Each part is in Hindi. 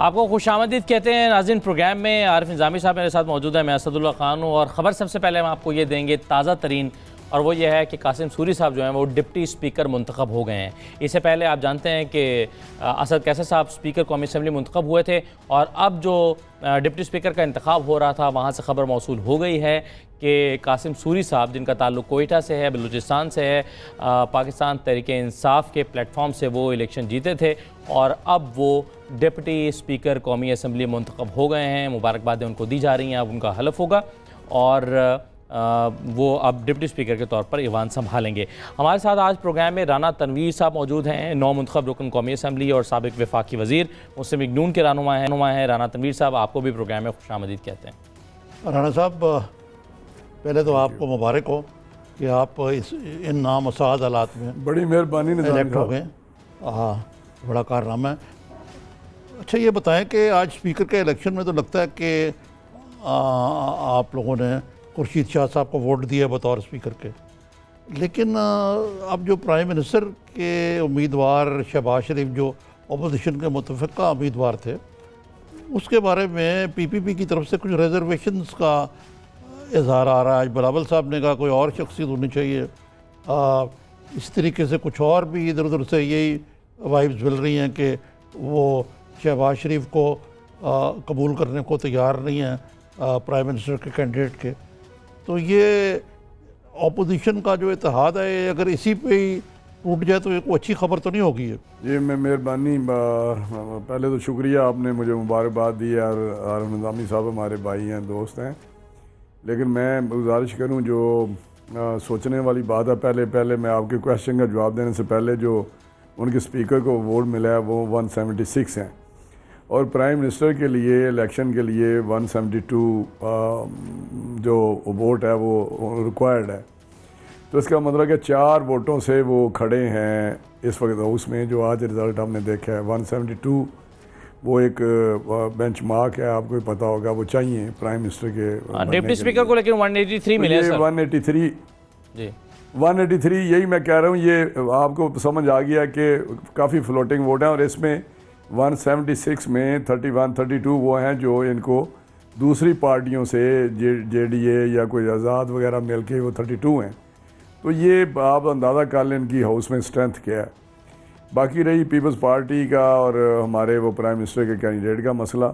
आपको खुशामदीद कहते हैं नाज़रीन प्रोग्राम में। आरिफ निज़ामी साहब मेरे साथ मौजूद है, मैं असदुल्ला खान हूँ। और ख़बर सबसे पहले हम आपको ये देंगे ताज़ा तरीन, और वो ये है कि कासिम सूरी साहब जो हैं वो डिप्टी स्पीकर मुंतखब हो गए हैं। इससे पहले आप जानते हैं कि असद कैसर साहब स्पीकर कौमी असम्बली मुंतखब हुए थे, और अब जो डिप्टी स्पीकर का इंतखाब हो रहा था वहाँ से खबर मौसूल हो गई है कि कासिम सूरी साहब, जिनका ताल्लुक कोयटा से है, बलूचिस्तान से है, पाकिस्तान तहरीक इंसाफ के प्लेटफॉर्म से वो इलेक्शन जीते थे, और अब वो डिप्टी स्पीकर कौमी असम्बली मुंतखब हो गए हैं। मुबारकबादें उनको दी जा रही हैं, अब उनका हलफ होगा और वो अब डिप्टी स्पीकर के तौर पर ईवान संभालेंगे। हमारे साथ आज प्रोग्राम में राना तनवीर साहब मौजूद हैं, नौ मुंतखब रुकन कौमी असम्बली और साबिक वफाकी वज़ीर मुस्लिम लीग नून के रहनुमा हैं राना तनवीर साहब। आपको भी प्रोग्राम में खुशामदीद कहते हैं। राना साहब, पहले तो आपको मुबारक हो कि आप इन नामसाद हालात में बड़ी मेहरबानी इलेक्ट हो गए। हाँ, बड़ा कारनामा है। अच्छा, ये बताएं कि आज स्पीकर के इलेक्शन में तो लगता है कि आप लोगों ने खुर्शीद शाह साहब को वोट दिया बतौर स्पीकर के, लेकिन अब जो प्राइम मिनिस्टर के उम्मीदवार शहबाज शरीफ जो अपोजिशन के मुतफ़िक़ा उम्मीदवार थे, उसके बारे में पीपीपी की तरफ से कुछ रिजर्वेशंस का इजहार आ रहा है। बिलावल साहब ने कहा कोई और शख्सियत होनी चाहिए। इस तरीके से कुछ और भी इधर उधर से यही वाइब्स मिल रही हैं कि वो शहबाज शरीफ को कबूल करने को तैयार नहीं है प्राइम मिनिस्टर के कैंडिडेट के। तो ये अपोजिशन का जो इत्तेहाद है, अगर इसी पे ही टूट जाए तो एक अच्छी खबर तो नहीं होगी। जी, मैं मेहरबानी, पहले तो शुक्रिया, आपने मुझे मुबारकबाद दी है। और आरिफ निज़ामी साहब हमारे भाई हैं, दोस्त हैं, लेकिन मैं गुजारिश करूं, जो सोचने वाली बात है, पहले मैं आपके क्वेश्चन का जवाब देने से पहले जो उनके स्पीकर को वोट मिला है वो 176 हैं, और प्राइम मिनिस्टर के लिए इलेक्शन के लिए 172 जो वोट है वो रिक्वायर्ड है। तो इसका मतलब कि 4 वोटों से वो खड़े हैं इस वक्त हाउस में। जो आज रिज़ल्ट हमने देखा है 172, वो एक बेंच मार्क है, आपको पता होगा, वो चाहिए प्राइम मिनिस्टर के डिप्टी स्पीकर को। लेकिन 183 मिले सर। 183 जी, 183, यही मैं कह रहा हूँ। ये आपको समझ आ गया कि काफ़ी फ्लोटिंग वोट हैं, और इसमें 176 में 31, 32 वो हैं जो इनको दूसरी पार्टियों से जेडीए या कोई आज़ाद वगैरह मिल के वो 32 हैं। तो ये आप अंदाज़ा कर लें इनकी हाउस में स्ट्रेंथ क्या है। बाकी रही पीपल्स पार्टी का और हमारे वो प्राइम मिनिस्टर के कैंडिडेट का मसला,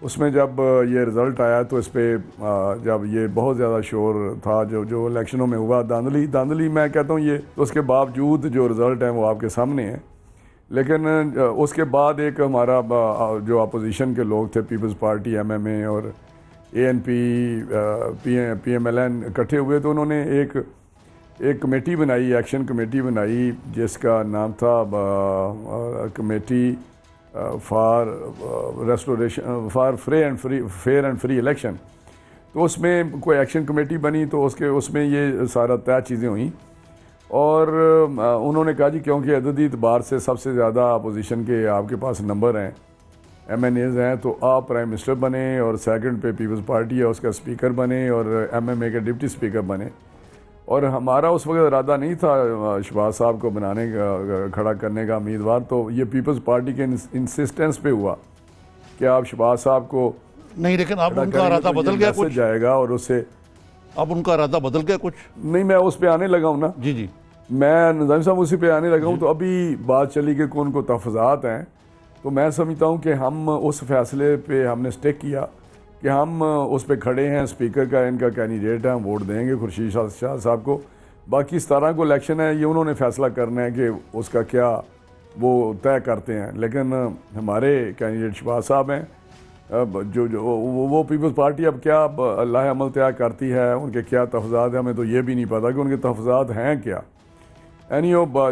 उसमें जब ये रिज़ल्ट आया तो इस पर जब ये बहुत ज़्यादा शोर था जो इलेक्शनों में हुआ, धांधली मैं कहता हूँ ये, तो उसके बावजूद जो रिज़ल्ट हैं वो आपके सामने हैं। लेकिन उसके बाद एक हमारा जो अपोजिशन के लोग थे, पीपल्स पार्टी, एमएमए और एएनपी, पीएमएलएन इकट्ठे हुए, तो उन्होंने एक कमेटी बनाई, एक्शन कमेटी बनाई, जिसका नाम था committee for restoration for fair and free election. तो उसमें कोई एक्शन कमेटी बनी, तो उसमें ये सारा तय चीज़ें हुई, और उन्होंने कहा जी क्योंकि अददी एतबार से सबसे ज़्यादा अपोजिशन के आपके पास नंबर हैं, एमएनएज़ हैं, तो आप प्राइम मिनिस्टर बने, और सेकंड पे पीपल्स पार्टी है उसका स्पीकर बने, और एमएमए के डिप्टी स्पीकर बने। और हमारा उस वक्त इरादा नहीं था शहबाज साहब को बनाने का, खड़ा करने का उम्मीदवार। तो ये पीपल्स पार्टी के इंसिस्टेंस पे हुआ कि आप शहबाज साहब को नहीं, लेकिन अब उनका इरादा बदल गया कुछ जाएगा, और उससे अब उनका इरादा बदल गया कुछ। नहीं, मैं उस पर आने लगा हूँ ना। जी, मैं निज़ामी साहब उसी पे आने लगा हूँ। तो अभी बात चली कि कौन को तहफ़्फ़ुज़ात हैं, तो मैं समझता हूँ कि हम उस फैसले पे हमने स्टिक किया कि हम उस पे खड़े हैं, स्पीकर का इनका कैंडिडेट है, हम वोट देंगे खुर्शीद शाह साहब को। बाकी 17 को इलेक्शन है, ये उन्होंने फैसला करना है कि उसका क्या वो तय करते हैं। लेकिन हमारे कैंडिडेट शहबाज साहब हैं, जो वो पीपल्स पार्टी अब क्या अल्लाह अमल तय करती है, उनके क्या तहफ़्फ़ुज़ात हैं, हमें तो ये भी नहीं पता कि उनके तहफ़्फ़ुज़ात हैं क्या।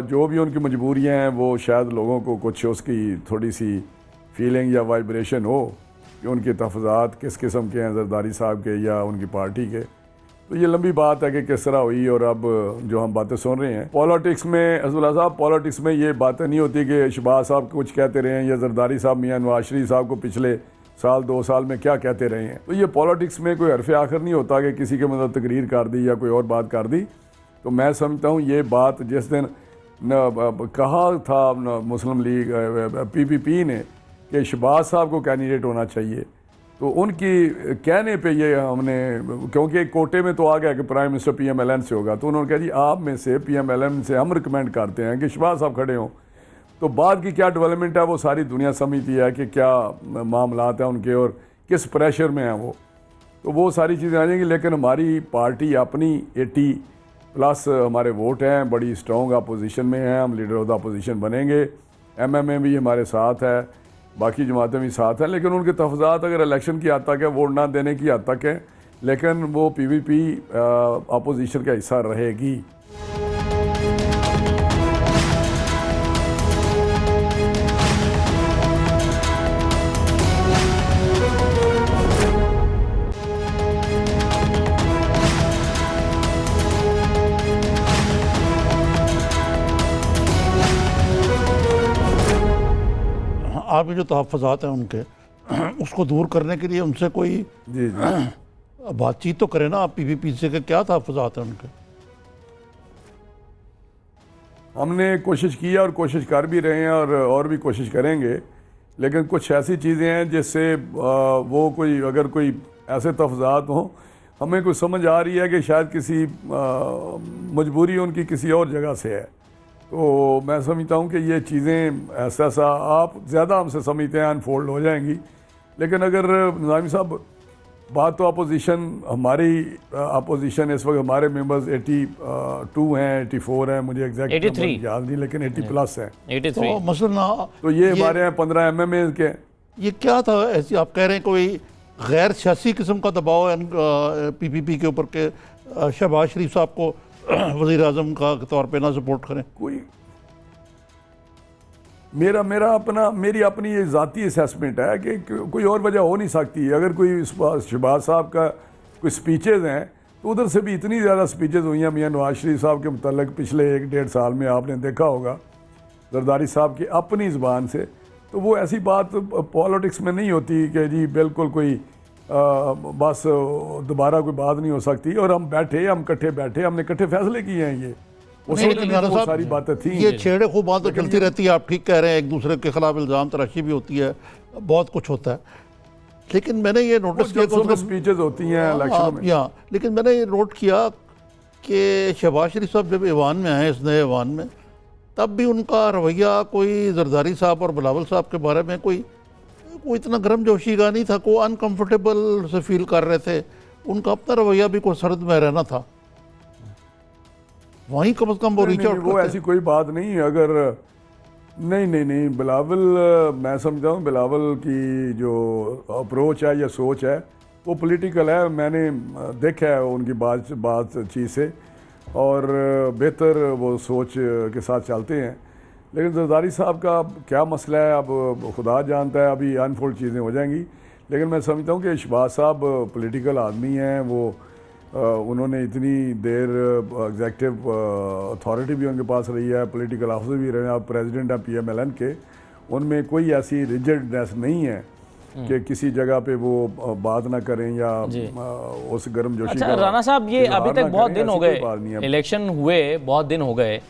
जो भी उनकी मजबूरियाँ हैं, वो शायद लोगों को कुछ उसकी थोड़ी सी फीलिंग या वाइब्रेशन हो कि उनके तहफ़्फ़ुज़ात किस किस्म के हैं, जरदारी साहब के या उनकी पार्टी के। तो ये लंबी बात है कि किस तरह हुई, और अब जो हम बातें सुन रहे हैं पॉलिटिक्स में, असदुल्ला साहब, पॉलिटिक्स में ये बातें नहीं होती कि शहबाज साहब कुछ कहते रहे हैं या जरदारी साहब मियाँ नवाज शरीफ साहब को पिछले साल 2 साल में क्या कहते रहे हैं। तो ये पॉलिटिक्स में कोई हरफ आखिर नहीं होता कि किसी के मतलब तकरीर कर दी या कोई और बात कर दी। तो मैं समझता हूँ ये बात जिस दिन कहा था मुस्लिम लीग पीपीपी ने कि शहबाज साहब को कैंडिडेट होना चाहिए, तो उनकी कहने पे ये हमने, क्योंकि एक कोटे में तो आ गया कि प्राइम मिनिस्टर PMLN से होगा, तो उन्होंने कहा जी आप में से PMLN से हम रिकमेंड करते हैं कि शहबाज साहब खड़े हों। तो बाद की क्या डेवलपमेंट है वो सारी दुनिया समझती है कि क्या मामलात हैं उनके और किस प्रेशर में हैं वो, तो वो सारी चीज़ें आ जाएंगी। लेकिन हमारी पार्टी अपनी 80+ हमारे वोट हैं, बड़ी स्ट्रॉन्ग अपोजिशन में है, हम लीडर ऑफ द अपोजिशन बनेंगे। MMA भी हमारे साथ है, बाकी जमातें भी साथ हैं, लेकिन उनके तहफ़्ज़ात अगर इलेक्शन की हद तक है, वोट ना देने की हद तक है, लेकिन वो PVP अपोजिशन का हिस्सा रहेगी। आपके जो तहफ़्फ़ुज़ात हैं उनके उसको दूर करने के लिए उनसे कोई जी जी बातचीत तो करें ना आप PVP से, के क्या तहफ़्फ़ुज़ात हैं उनके? हमने कोशिश की है और कोशिश कर भी रहे हैं और भी कोशिश करेंगे, लेकिन कुछ ऐसी चीज़ें हैं जिससे वो कोई अगर कोई ऐसे तहफ़्फ़ुज़ात हों, हमें कुछ समझ आ रही है कि शायद किसी मजबूरी उनकी किसी और जगह से है, तो मैं समझता हूँ कि ये चीज़ें ऐसा आप ज़्यादा हमसे समझते हैं अनफोल्ड हो जाएंगी। लेकिन अगर निज़ामी साहब बात तो अपोजिशन, हमारी अपोजिशन इस वक्त हमारे मेंबर्स 82 हैं, 84 हैं, मुझे एग्जैक्ट 83 याद नहीं, लेकिन 80+ हैं। 83 तो मसलन तो ये हमारे यहाँ 15 MMA के। ये क्या था ऐसी, आप कह रहे हैं कोई गैर सियासी किस्म का दबाव है PPP के ऊपर के शहबाज शरीफ साहब को वज़ीर-ए-आज़म का तौर पे ना सपोर्ट करें? कोई मेरी अपनी ये ज़ाती असेसमेंट है कि कोई और वजह हो नहीं सकती। अगर कोई शहबाज साहब का कोई स्पीचेज़ हैं तो उधर से भी इतनी ज़्यादा स्पीचेज़ हुई हैं मियां नवाज शरीफ साहब के मुतल्लिक़ पिछले 1-1.5 साल में, आपने देखा होगा जरदारी साहब की अपनी ज़बान से। तो वो ऐसी बात पॉलिटिक्स में नहीं होती कि जी बिल्कुल कोई बस दोबारा कोई बात नहीं हो सकती। और हम इकट्ठे बैठे, हमने इकट्ठे फैसले किए हैं। ये वो सारी बातें थी, ये छेड़े खूब बात तो चलती रहती है, आप ठीक कह रहे हैं, एक दूसरे के खिलाफ इल्ज़ाम तराशी भी होती है, बहुत कुछ होता है। लेकिन मैंने ये नोटिस किया, स्पीचेज होती हैं इलेक्शन में, लेकिन मैंने ये नोट किया कि शहबाज शरीफ साहब जब ईवान में आए, इस नए ईवान में, तब भी उनका रवैया कोई जरदारी साहब और बिलावल साहब के बारे में कोई इतना गर्म जोशी का नहीं था, कोई अनकंफर्टेबल से फील कर रहे थे। उनका अपना रवैया भी कोई सरद में रहना था, वहीं कम से कम वो रीच आउट। वो ऐसी कोई बात नहीं। अगर नहीं बिलावल, मैं समझता हूँ बिलावल की जो अप्रोच है या सोच है वो पॉलिटिकल है। मैंने देखा है उनकी बात चीज़ से, और बेहतर वो सोच के साथ चलते हैं। लेकिन जरदारी साहब का क्या मसला है अब खुदा जानता है, अभी अनफोल्ड चीज़ें हो जाएंगी। लेकिन मैं समझता हूँ कि शहबाज साहब पॉलिटिकल आदमी हैं, वो उन्होंने इतनी देर एग्जेक्टिव अथॉरिटी भी उनके पास रही है, पॉलिटिकल ऑफिसर भी रहे हैं, आप प्रेसिडेंट हैं PMLN के। उनमें कोई ऐसी रिजिडनेस नहीं है कि किसी जगह पे वो बात ना करें या उस गर्म जोशी। अच्छा राना साहब, ये अभी तक बहुत दिन हो गए, इलेक्शन हुए बहुत दिन हो गए,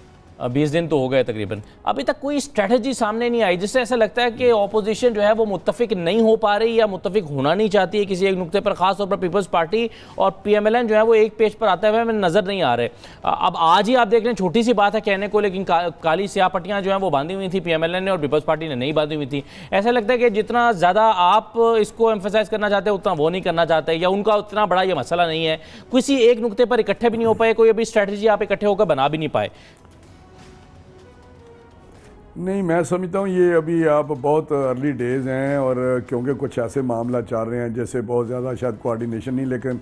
20 दिन तो हो गए तकरीबन, अभी तक कोई स्ट्रेटजी सामने नहीं आई, जिससे ऐसा लगता है कि ऑपोजिशन जो है वो मुत्तफिक नहीं हो पा रही या मुत्तफिक होना नहीं चाहती है किसी एक नुक्ते पर। खास तौर पर पीपल्स पार्टी और PMLN जो है वो एक पेज पर आते हुए हमें नजर नहीं आ रहे। अब आज ही आप देख रहे हैं, छोटी सी बात है कहने को, लेकिन काली स्याह पट्टियां जो है वो बांधी हुई थी PMLN ने और पीपल्स पार्टी ने नहीं बांधी हुई थी। ऐसा लगता है कि जितना ज़्यादा आप इसको एम्फेसाइज करना चाहते हैं उतना वो नहीं करना चाहते, या उनका उतना बड़ा ये मसला नहीं है, किसी एक नुक्ते पर इकट्ठे भी नहीं हो पाए, कोई अभी स्ट्रैटेजी आप इकट्ठे होकर बना भी नहीं पाए। नहीं, मैं समझता हूँ ये अभी आप बहुत अर्ली डेज़ हैं, और क्योंकि कुछ ऐसे मामला चल रहे हैं जैसे बहुत ज़्यादा शायद कोऑर्डिनेशन नहीं, लेकिन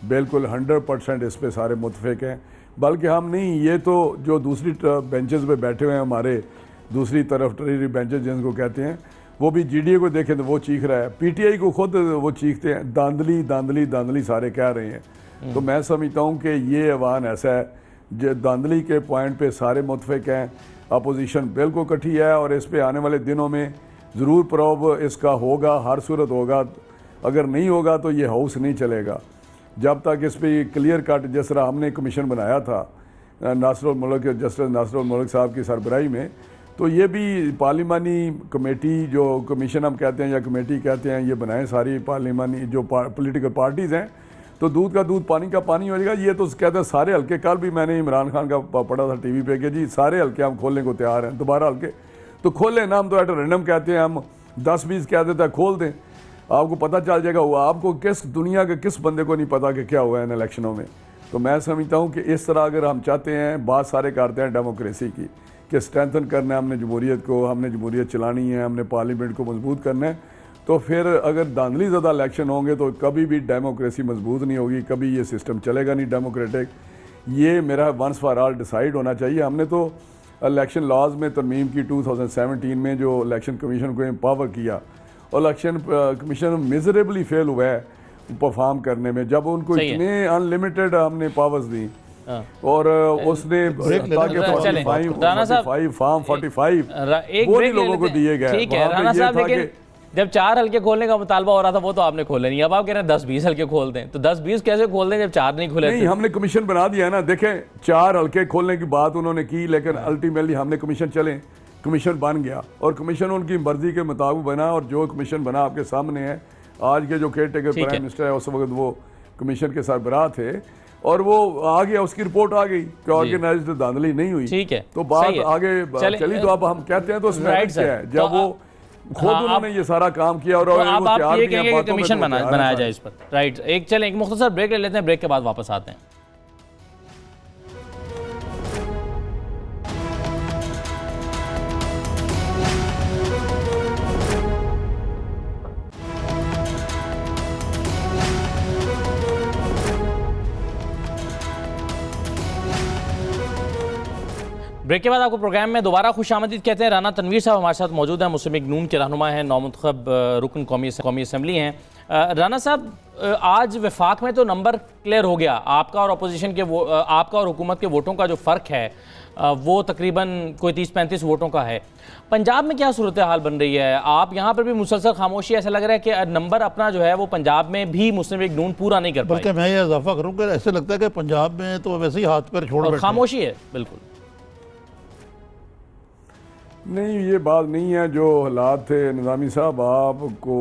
बिल्कुल 100% इस पे सारे मुतफिक हैं। बल्कि हम नहीं, ये तो जो दूसरी बेंचेस पे बैठे हुए हैं हमारे दूसरी तरफ, ट्रेजरी बेंचेस जिनको कहते हैं, वो भी GDA को देखें तो वो चीख रहा है, PTI को खुद वो चीखते हैं, दांदली दांदली दांदली सारे कह रहे हैं। तो मैं समझता हूँ कि ये ऐवान ऐसा है जो दांदली के पॉइंट पे सारे मुतफिक हैं, अपोजिशन बिल्कुल इकट्ठी है, और इस पे आने वाले दिनों में ज़रूर प्रोब इसका होगा, हर सूरत होगा। अगर नहीं होगा तो ये हाउस नहीं चलेगा जब तक इस पे क्लियर कट, जिस तरह हमने कमीशन बनाया था जस्टिस नासिरुल मुल्क साहब की सरबराही में, तो ये भी पार्लिमानी कमेटी, जो कमीशन हम कहते हैं या कमेटी कहते हैं, ये बनाएं सारी पार्लिमानी जो पॉलिटिकल पार्टीज़ हैं, तो दूध का दूध पानी का पानी हो जाएगा। ये तो कहते हैं सारे हल्के, कल भी मैंने इमरान खान का पढ़ा था टीवी पे कि जी सारे हल्के हम खोलने को तैयार हैं, दोबारा हल्के तो खोलें ना, हम तो एट रैंडम कहते हैं, हम 10-20 कह देते हैं खोल दें, आपको पता चल जाएगा हुआ। आपको किस दुनिया के किस बंदे को नहीं पता कि क्या हुआ है इन इलेक्शनों में। तो मैं समझता हूँ कि इस तरह अगर हम चाहते हैं, बात सारे करते हैं डेमोक्रेसी की कि स्ट्रेंथन करना है हमने जमहूरियत को, हमने जमहूरियत चलानी है, हमने पार्लियामेंट को मजबूत करना है, तो फिर अगर धांधली ज़्यादा इलेक्शन होंगे तो कभी भी डेमोक्रेसी मजबूत नहीं होगी, कभी ये सिस्टम चलेगा नहीं डेमोक्रेटिक। ये मेरा वंस फॉर ऑल डिसाइड होना चाहिए। हमने तो इलेक्शन लॉज में तरमीम की 2017 में, जो इलेक्शन कमीशन को एम्पावर किया, और इलेक्शन कमीशन मिजरेबली फेल हुआ है परफॉर्म करने में, जब उनको इतने अनलिमिटेड हमने पावर्स दी और उसने फॉर्म 45 वो नहीं लोगों को दिए गए। ठीक है राणा साहब, लेकिन जब 4 हल्के खोलने का मुतालबा हो रहा था वो तो आपने खोले नहीं, अब आप कह रहे हैं 10-20 हल्के खोल दें, तो 10-20 कैसे खोल दें जब 4 नहीं खुले? नहीं, हमने कमीशन बना दिया ना। देखें 4 हल्के खोलने की बात उन्होंने की, लेकिन अल्टीमेटली हमने कमीशन चले, कमीशन बन गया और कमीशन उनकी मर्जी के मुताबिक बना, और जो कमीशन बना आपके सामने है। आज के जो केयर टेकर प्राइम मिनिस्टर है उस वक्त वो कमीशन के सरबराह थे और वो आ गया, उसकी रिपोर्ट आ गई कि ऑर्गेनाइज्ड धांधली नहीं हुई। ठीक है, तो बात आगे चली, तो अब हम कहते हैं तो उसमें है जब वो खुद उन्होंने ये सारा काम किया और अब आप ये कहेंगे कि कमीशन बनाया जाए इस पर, राइट? एक मुख्तसर ब्रेक ले लेते हैं, ब्रेक के बाद वापस आते हैं। ब्रेक के बाद आपको प्रोग्राम में दोबारा खुशामदीद कहते हैं। राना तनवीर साहब हमारे साथ मौजूद हैं, मुस्लिम लीग नून के रहनुमा हैं, नौमुंतखब रुकन कौमी असम्बली हैं। राना साहब, आज वफाक में तो नंबर क्लियर हो गया, आपका और अपोजिशन के आपका और हुकूमत के वोटों का जो फ़र्क है वो तकरीबन कोई 30-35 वोटों का है। पंजाब में क्या सूरत हाल बन रही है? आप यहाँ पर भी मुसलसल खामोशी, ऐसा लग रहा है कि नंबर अपना जो है वो पंजाब में भी मुस्लिम लीग नून पूरा नहीं कर पाई। बल्कि मैं ये इजाफा करूँ कि ऐसे लगता है कि पंजाब में तो वैसे ही हाथ पैर छोड़ बैठे, खामोशी है बिल्कुल। नहीं, ये बात नहीं है। जो हालात थे निज़ामी साहब, आपको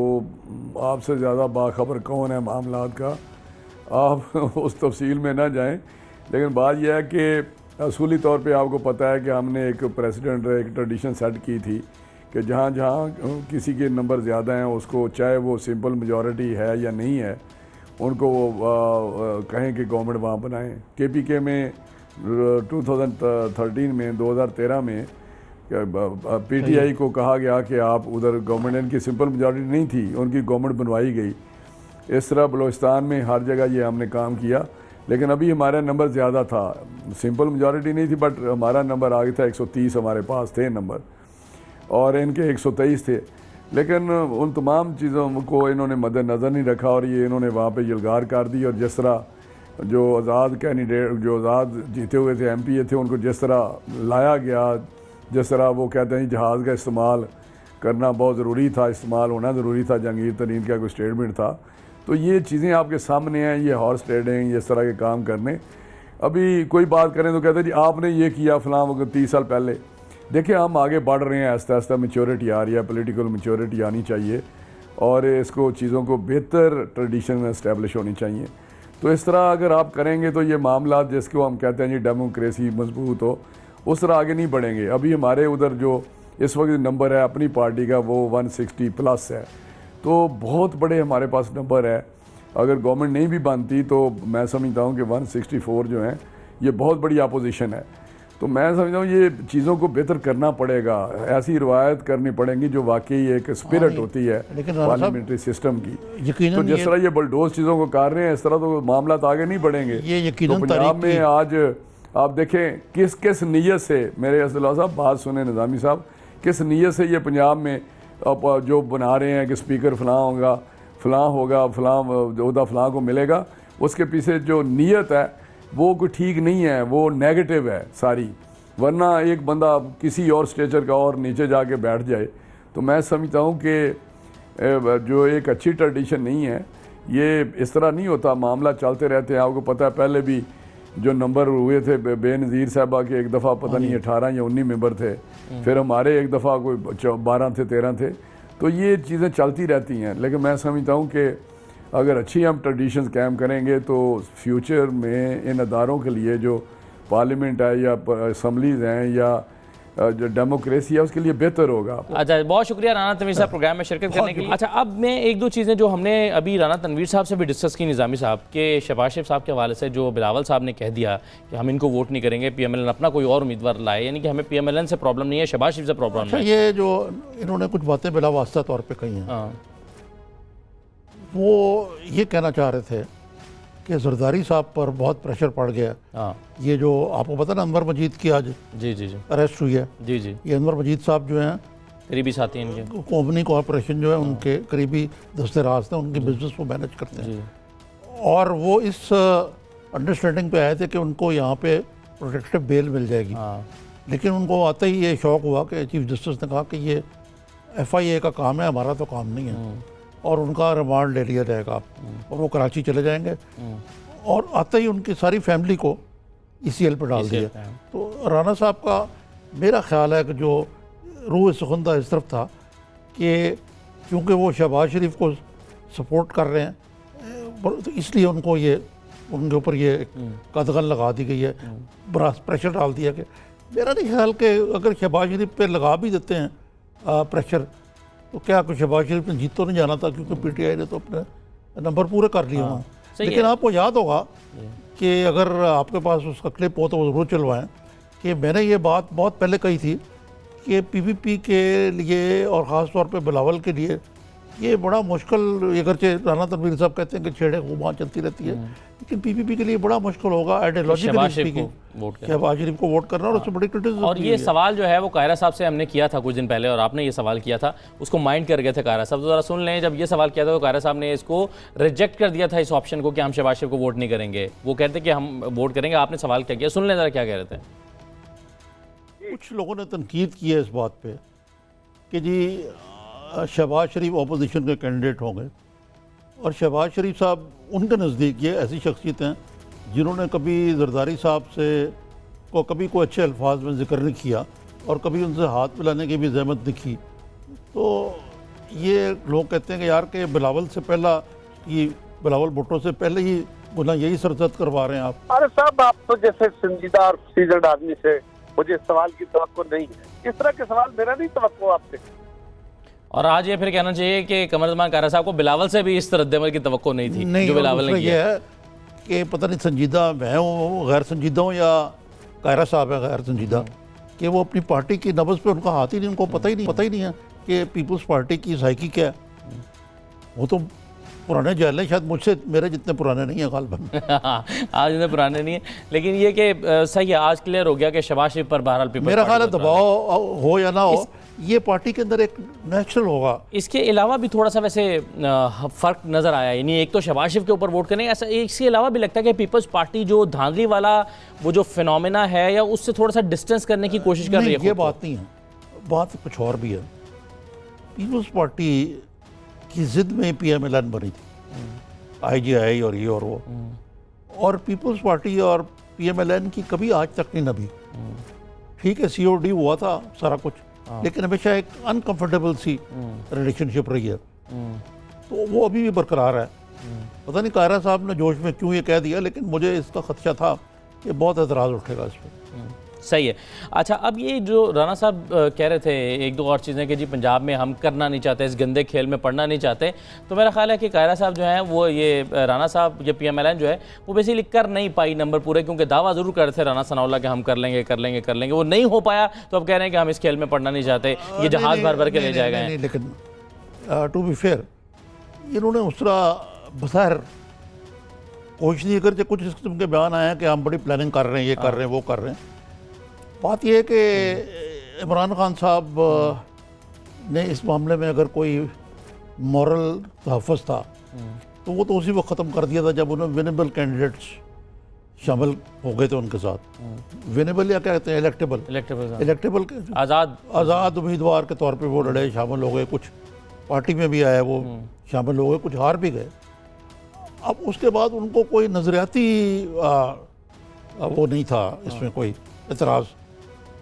आपसे ज़्यादा बाखबर कौन है मामलात का, आप उस तफसील में ना जाएं। लेकिन बात यह है कि असूली तौर पे आपको पता है कि हमने एक प्रेसिडेंट, एक ट्रेडिशन सेट की थी कि जहाँ जहाँ किसी के नंबर ज़्यादा हैं उसको, चाहे वो सिंपल मेजॉरिटी है या नहीं है, उनको कहें कि गवर्नमेंट वहाँ बनाएं। KPK में 2013 में 2013 में PTI को कहा गया कि आप उधर गवर्नमेंट, इनकी सिंपल मेजॉरिटी नहीं थी, उनकी गवर्नमेंट बनवाई गई। इस तरह बलूचिस्तान में हर जगह ये हमने काम किया, लेकिन अभी हमारा नंबर ज़्यादा था, सिंपल मेजॉरिटी नहीं थी, बट हमारा नंबर आ गया था 130 हमारे पास थे नंबर, और इनके 123 थे। लेकिन उन तमाम चीज़ों को इन्होंने मद्देनज़र नहीं रखा और ये इन्होंने वहाँ पे यलगार कर दी। और जिस तरह जो आज़ाद कैंडिडेट, जो आज़ाद जीते हुए थे MPA थे, उनको जिस तरह लाया गया, जिस तरह वो कहते हैं जहाज़ का इस्तेमाल करना बहुत ज़रूरी था, इस्तेमाल होना ज़रूरी था, जहांगीर तरीन का कोई स्टेटमेंट था, तो ये चीज़ें आपके सामने हैं। ये हॉर्स ट्रेडिंग, इस तरह के काम करने, अभी कोई बात करें तो कहते हैं जी आपने ये किया फ़लाँ वक्त 30 साल पहले। देखिए हम आगे बढ़ रहे हैं, आहिस्ता आहिस्ता मैच्योरिटी आ रही है, पॉलिटिकल मैच्योरिटी आनी चाहिए और इसको चीज़ों को बेहतर ट्रेडिशन इस्टेब्लिश होनी चाहिए। तो इस तरह अगर आप करेंगे तो ये मामला जिसको हम कहते हैं जी डेमोक्रेसी मजबूत हो, उस तरह आगे नहीं बढ़ेंगे। अभी हमारे उधर जो इस वक्त नंबर है अपनी पार्टी का वो 160 प्लस है, तो बहुत बड़े हमारे पास नंबर है। अगर गवर्नमेंट नहीं भी बनती तो मैं समझता हूँ कि 164 जो है ये बहुत बड़ी अपोजिशन है। तो मैं समझता हूँ ये चीज़ों को बेहतर करना पड़ेगा, ऐसी रिवायत करनी पड़ेगी जो वाकई एक स्पिरिट होती है पार्लियामेंट्री सिस्टम की। तो जिस तरह ये बलडोज चीज़ों को कर रहे हैं, इस तरह तो मामला तो आगे नहीं बढ़ेंगे। तो पंजाब में आज आप देखें किस किस नीयत से, मेरे असदुल्ला साहब बात सुने निज़ामी साहब, किस नीयत से ये पंजाब में जो बना रहे हैं कि स्पीकर फ़लाँ होगा, फ़लाँ ओहदा फ़लाँ को मिलेगा, उसके पीछे जो नीयत है वो कोई ठीक नहीं है, वो नेगेटिव है सारी। वरना एक बंदा किसी और स्टेचर का और नीचे जाके बैठ जाए, तो मैं समझता हूँ कि जो एक अच्छी ट्रेडिशन नहीं है, ये इस तरह नहीं होता, मामला चलते रहते हैं। आपको पता है पहले भी जो नंबर हुए थे बेनज़ीर साहबा के एक दफ़ा पता नहीं 18 या 19 मेंबर थे, फिर हमारे एक दफ़ा कोई 12 थे 13 थे। तो ये चीज़ें चलती रहती हैं, लेकिन मैं समझता हूँ कि अगर अच्छी हम ट्रेडिशंस कायम करेंगे तो फ्यूचर में इन अदारों के लिए जो पार्लियामेंट है या असम्बलीज हैं या जो डेमोक्रेसी है उसके लिए बेहतर होगा। अच्छा, बहुत शुक्रिया राना तनवीर साहब प्रोग्राम में शिरकत करने के लिए। अच्छा, अब मैं एक दो चीज़ें जो हमने अभी राना तनवीर साहब से भी डिस्कस की, निज़ामी साहब के शहबाज शरीफ साहब के हवाले से, जो बिलावल साहब ने कह दिया कि हम इनको वोट नहीं करेंगे, PMLN अपना कोई और उम्मीदवार लाए, यानी कि हमें PMLN से प्रॉब्लम नहीं है, शहबाज शरीफ से प्रॉब्लम अच्छा, है। ये जो इन्होंने कुछ बातें बिला वास्ता तौर पे कही हैं, हाँ, वो ये कहना चाह रहे थे कि जरदारी साहब पर बहुत प्रेशर पड़ गया। हाँ, ये जो आपको पता ना अनवर मजीद की आज जी जी जी अरेस्ट हुई है, जी जी, ये अनवर मजीद साहब जो हैं करीबी साथी हैं इनके। कंपनी कॉरपोरेशन जो है उनके करीबी दस्ते राज थे, उनकी बिजनेस को मैनेज करते हैं। जी और वो इस अंडरस्टैंडिंग पे आए थे कि उनको यहाँ पे प्रोटेक्टिव बेल मिल जाएगी। हाँ, लेकिन उनको आते ही ये शौक हुआ कि चीफ जस्टिस ने कहा कि ये FIA का काम है, हमारा तो काम नहीं है, और उनका रिमांड ले लिया जाएगा और वो कराची चले जाएंगे। और आते ही उनकी सारी फैमिली को ECL पर डाल दिया। तो राना साहब का मेरा ख्याल है कि जो रूह सुखंदा इस तरफ था कि क्योंकि वो शहबाज शरीफ को सपोर्ट कर रहे हैं, तो इसलिए उनको ये उनके ऊपर ये कदगन लगा दी गई है, बड़ा प्रेशर डाल दिया। कि मेरा नहीं ख्याल कि अगर शहबाज शरीफ पे लगा भी देते हैं प्रेशर, तो क्या कुछ शहबाज शरीफ ने जीत तो नहीं जाना था, क्योंकि PTI ने तो अपने नंबर पूरे कर लिए वहाँ। सही लेकिन है। आपको याद होगा कि अगर आपके पास उसका क्लिप हो तो वो ज़रूर चलवाएं कि मैंने ये बात बहुत पहले कही थी कि PPP के लिए और ख़ास तौर पे बिलावल के लिए ये बड़ा मुश्किल, अगरचे राना तनवीर साहब कहते हैं कि छेड़े वहाँ चलती रहती है, लेकिन PPP के लिए बड़ा मुश्किल होगा आइडियोलॉजिकली शहबाज शरीफ स्पीकिंग को वोट करना। शहबाज शरीफ को वोट करना, और उससे बड़ी क्रिटिसिज्म और ये सवाल जो है वो कायरा साहब से हमने किया था कुछ दिन पहले, और आपने ये सवाल किया था, उसको माइंड कर गए थे कायरा साहब। तो ज़रा सुन लें, जब ये सवाल किया था तो कायरा साहब ने इसको रिजेक्ट कर दिया था, इस ऑप्शन को, कि हम शहबाज शरीफ को वोट नहीं करेंगे। वो कहते कि हम वोट करेंगे। आपने सवाल क्या किया, सुन लें ज़रा क्या कह रहे थे। कुछ लोगों ने तनकीद की है इस बात पे कि जी शहबाज शरीफ अपोजिशन के कैंडिडेट होंगे, और शहबाज शरीफ साहब उनके नज़दीक ये ऐसी शख्सियत हैं जिन्होंने कभी जरदारी साहब से को कभी कोई अच्छे अल्फाज में जिक्र नहीं किया और कभी उनसे हाथ मिलाने की भी जहमत नहीं की। तो ये लोग कहते हैं कि यार के बिलावल से पहला, ये बिलावल भुट्टो से पहले ही गुना यही सरजद करवा रहे हैं आप। अरे साहब, आप तो जैसे संजीदा और सीजन आदमी से मुझे सवाल की तवक्को नहीं है, इस तरह के सवाल मेरा नहीं तवक्को आपसे। और आज ये फिर कहना चाहिए कि कमरुज़्मान कायरा साहब को बिलावल से भी इस रद्द-ए-अमल की तवक्को नहीं थी, नहीं, जो बिलावल ने ये किया। है कि पता नहीं संजीदा मैं हूँ, गैर संजीदा हूँ, या कायरा साहब है गैर संजीदा, कि वो अपनी पार्टी की नब्ज़ पे उनका हाथ ही नहीं, उनको पता ही नहीं है कि पीपल्स पार्टी की साइकी क्या है। वो तो पुराने जाल हैं, शायद मुझसे मेरे जितने पुराने नहीं हैं गालिबन। आज इतने पुराने नहीं है, लेकिन ये कि सही है, आज क्लियर हो गया कि शहबाज शरीफ पर बहरहाल पीपल्स मेरा ख्याल है पार्टी दबाव हो या ना हो, ये पार्टी के अंदर एक नेचुरल होगा। इसके अलावा भी थोड़ा सा वैसे फ़र्क नज़र आया, यानी एक तो शहबाज शरीफ के ऊपर वोट करें, ऐसा इसके अलावा भी लगता है कि पीपल्स पार्टी जो धांधली वाला वो जो फिनोमेना है, या उससे थोड़ा सा डिस्टेंस करने की कोशिश कर रही है। ये बात नहीं है, बात कुछ और भी है। पीपल्स पार्टी की जिद में PMLN बनी थी, IGI और ये और वो, और पीपल्स पार्टी और PMLN की कभी आज तक नहीं नभी। ठीक है, COD हुआ था सारा कुछ, लेकिन हमेशा एक अनकंफर्टेबल सी रिलेशनशिप रही है, तो वो अभी भी बरकरार है। पता नहीं कायरा साहब ने जोश में क्यों ये कह दिया, लेकिन मुझे इसका खदशा था कि बहुत एतराज़ उठेगा इस पर। सही है। अच्छा, अब ये जो राना साहब कह रहे थे एक दो और चीज़ें कि जी पंजाब में हम करना नहीं चाहते, इस गंदे खेल में पढ़ना नहीं चाहते, तो मेरा ख्याल है कि कायरा साहब जो हैं वो ये राना साहब ये PMLN जो है वो बेसिकली कर नहीं पाई नंबर पूरे, क्योंकि दावा ज़रूर कर रहे थे राना सनाउल्लाह कि हम कर लेंगे कर लेंगे कर लेंगे, वो नहीं हो पाया, तो अब कह रहे हैं कि हम इस खेल में पढ़ना नहीं चाहते, ये जहाज़ भर भर के ले जाए गए। लेकिन टू बी फेयर, इन्होंने उस तरह बसार कोशिश नहीं करते। कुछ इस किस्म के बयान आए हैं कि हम बड़ी प्लानिंग कर रहे हैं, ये कर रहे हैं, वो कर रहे हैं। बात यह है कि इमरान खान साहब ने इस मामले में अगर कोई मॉरल तहफ़्फ़ुज़ था तो वो तो उसी वक्त ख़त्म कर दिया था जब उन्हें विनेबल कैंडिडेट्स शामिल हो गए थे उनके साथ। विनेबल या क्या कहते हैं, इलेक्टेबल आज़ाद उम्मीदवार के तौर पे वो लड़े, शामिल हो गए, कुछ पार्टी में भी आए वो शामिल हो गए, कुछ हार भी गए। अब उसके बाद उनको कोई नज़रियाती वो नहीं था इसमें कोई एतराज़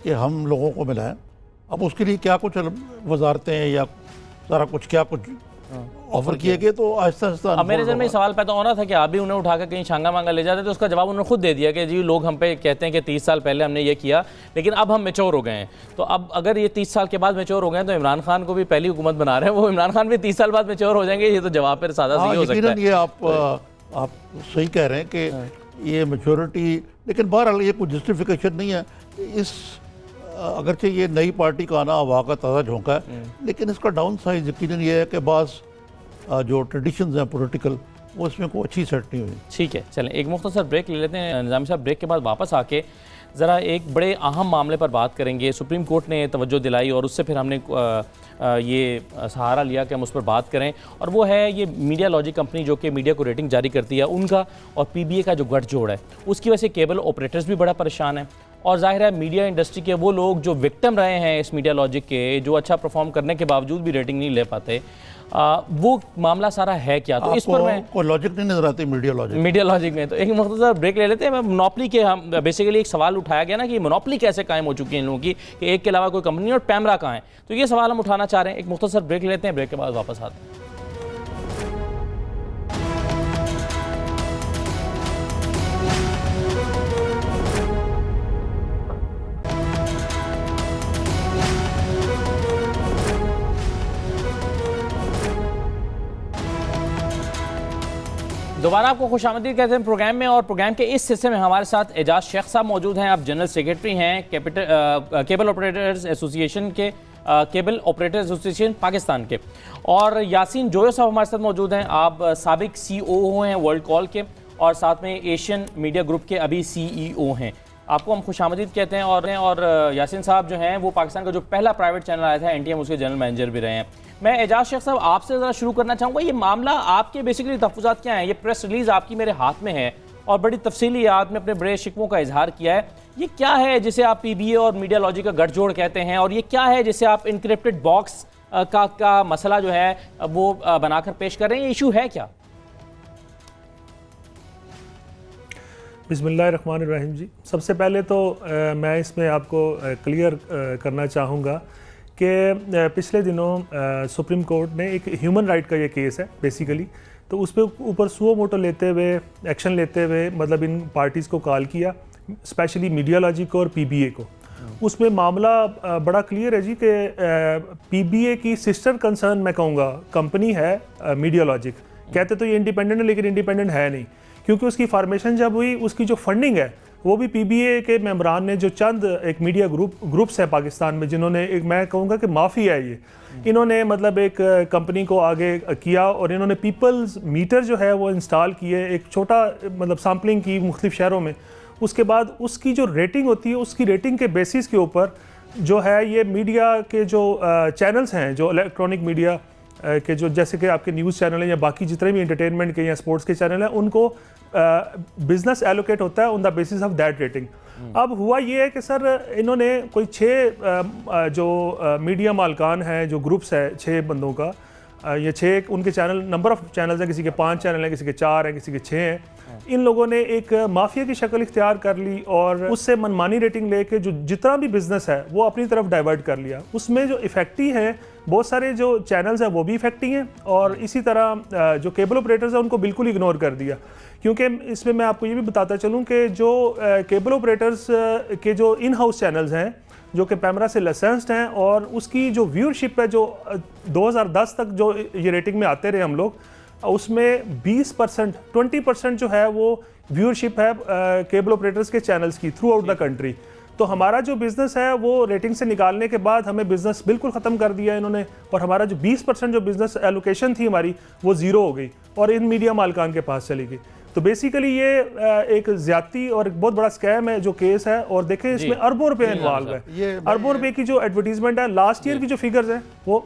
कि हम लोगों को मिला है। अब उसके लिए क्या कुछ वजारतें या सारा कुछ क्या कुछ ऑफर किए गए, तो आहिस्ता आहिस्ता अब मेरे जन में सवाल पैदा होना था कि आप भी उन्हें उठाकर कहीं छांगा मांगा ले जाते, तो उसका जवाब उन्होंने खुद दे दिया कि जी लोग हम पे कहते हैं कि 30 साल पहले हमने ये किया, लेकिन अब हम मैच्योर हो गए हैं। तो अब अगर ये 30 साल के बाद मैच्योर हो गए हैं, तो इमरान खान को भी पहली हुकूमत बना रहे हैं, वो इमरान खान भी 30 साल बाद मैच्योर हो जाएंगे, ये तो जवाब फिर सादा सी हो सकता है। ये आप सही कह रहे हैं कि ये मैच्योरिटी, लेकिन बहरहाल ये कोई जस्टिफिकेशन नहीं है। इस अगरचे ये नई पार्टी का आना हवा का ताज़ा झोंका है, लेकिन इसका डाउन साइड यकीनन ये है कि बास जो ट्रेडिशंस हैं पॉलिटिकल, वो इसमें कोई अच्छी सेट नहीं हुई। ठीक है, चलें एक मुख्तसर ब्रेक ले लेते हैं निज़ामी साहब। ब्रेक के बाद वापस आके ज़रा एक बड़े अहम मामले पर बात करेंगे। सुप्रीम कोर्ट ने तवज्जो दिलाई और उससे फिर हमने ये सहारा लिया कि हम उस पर बात करें, और वो है ये मीडिया लॉजिक कंपनी जो कि मीडिया को रेटिंग जारी करती है, उनका और PBA का जो गठजोड़ है, उसकी वजह से केबल ऑपरेटर्स भी बड़ा परेशान है। और जाहिर है मीडिया इंडस्ट्री के वो लोग जो विक्टिम रहे हैं इस मीडिया लॉजिक के, जो अच्छा परफॉर्म करने के बावजूद भी रेटिंग नहीं ले पाते, वो मामला सारा है क्या? तो इस पर मैं कोई लॉजिक नहीं नजर आती मीडिया लॉजिक में। तो एक मुख्तसर ब्रेक ले लेते हैं। मोनोपली के हम बेसिकली एक सवाल उठाया गया ना कि मोनोपली कैसे कायम हो चुकी है इन लोगों की, कि एक के अलावा कोई कंपनी और पैमरा कहाँ है, तो ये सवाल हम उठाना चाह रहे हैं। एक मुख्तसर ब्रेक लेते हैं, ब्रेक के बाद वापस आते हैं। दोबारा आपको खुशामदीद कहते हैं प्रोग्राम में, और प्रोग्राम के इस हिस्से में हमारे साथ एजाज शेख साहब मौजूद हैं। आप जनरल सेक्रेटरी हैं केबल ऑपरेटर्स एसोसिएशन के, केबल ऑपरेटर्स एसोसिएशन पाकिस्तान के, और यासीन जोयो साहब हमारे साथ मौजूद हैं। आप साबिक CEO हैं वर्ल्ड कॉल के, और साथ में एशियन मीडिया ग्रुप के अभी CEO हैं। आपको हम खुशामदीद कहते हैं। और यासीन साहब जो हैं वो पाकिस्तान का जो पहला प्राइवेट चैनल आया था NTM, उसके जनरल मैनेजर भी रहे हैं। मैं एजाज शेख साहब आपसे ज़रा शुरू करना चाहूँगा, ये मामला आपके बेसिकली तहफ़्फ़ुज़ात क्या हैं? ये प्रेस रिलीज़ आपकी मेरे हाथ में है और बड़ी तफसीली आपने अपने बड़े शिकवों का इजहार किया है। ये क्या है जिसे आप PBA और मीडिया लॉजिक का गठजोड़ कहते हैं, और ये क्या है जिसे आप इनक्रिप्टेड बॉक्स का मसला जो है वो बनाकर पेश कर रहे हैं? ये इशू है क्या? बिस्मिल्लाहिर्रहमानिर्रहीम जी, सबसे पहले तो मैं इसमें आपको क्लियर करना चाहूँगा कि पिछले दिनों सुप्रीम कोर्ट ने एक ह्यूमन राइट का ये केस है बेसिकली, तो उस पर ऊपर सुओ मोटो लेते हुए, एक्शन लेते हुए, मतलब इन पार्टीज़ को कॉल किया, स्पेशली मीडिया लॉजिक को और PBA को। उसमें मामला बड़ा क्लियर है जी कि PBA की सिस्टर कंसर्न मैं कहूँगा कंपनी है मीडिया लॉजिक। कहते तो ये इंडिपेंडेंट है, लेकिन इंडिपेंडेंट है नहीं, क्योंकि उसकी फॉर्मेशन जब हुई, उसकी जो फंडिंग है वो भी PBA के मेंबरान ने, जो चंद एक मीडिया ग्रुप्स है पाकिस्तान में जिन्होंने, एक मैं कहूँगा कि माफिया है ये, इन्होंने मतलब एक कंपनी को आगे किया और इन्होंने पीपल्स मीटर जो है वो इंस्टॉल किए, एक छोटा मतलब सैम्पलिंग की मुख्तलिफ शहरों में। उसके बाद उसकी जो रेटिंग होती है, उसकी रेटिंग के बेसिस के ऊपर जो है ये मीडिया के जो चैनल्स हैं, जो इलेक्ट्रॉनिक मीडिया के, जो जैसे कि आपके न्यूज़ चैनल हैं या बाकी जितने भी एंटरटेनमेंट के या स्पोर्ट्स के चैनल हैं, उनको बिजनेस एलोकेट होता है on the basis of that rating. अब हुआ ये है कि सर इन्होंने कोई 6 जो मीडिया मालकान हैं, जो ग्रुप्स है 6 बंदों का, ये 6 उनके चैनल, नंबर ऑफ चैनल्स हैं, किसी के 5 चैनल हैं, किसी के 4 हैं, किसी के 6 हैं। इन लोगों ने एक माफिया की शक्ल इख्तियार कर ली और उससे मनमानी रेटिंग लेके जो जितना भी बिजनेस है वो अपनी तरफ डाइवर्ट कर लिया। उसमें जो इफेक्टी हैं, बहुत सारे जो चैनल्स हैं वो भी इफेक्टी हैं, और इसी तरह जो केबल ऑपरेटर्स हैं उनको बिल्कुल इग्नोर कर दिया। क्योंकि इसमें मैं आपको ये भी बताता चलूँ कि जो केबल ऑपरेटर्स के जो इन हाउस चैनल्स हैं, जो कि पैमरा से लाइसेंस्ड हैं, और उसकी जो व्यूअरशिप है, जो 2010 तक जो ये रेटिंग में आते रहे हम लोग, उसमें 20%, 20% जो है वो व्यूअरशिप है केबल ऑपरेटर्स के चैनल्स की थ्रू आउट द कंट्री। तो हमारा जो बिज़नेस है वो रेटिंग से निकालने के बाद हमें बिज़नेस बिल्कुल ख़त्म कर दिया इन्होंने, और हमारा जो 20% जो बिज़नेस एलोकेशन थी हमारी वो ज़ीरो हो गई और इन मीडिया मालकान के पास चली गई। तो बेसिकली ये एक ज़्यादती और एक बहुत बड़ा स्कैम है जो केस है, और देखें इसमें अरबों रुपए इन्वॉल्व है। अरबों रुपए की जो एडवर्टीजमेंट है, लास्ट ईयर की जो फिगर्स है वो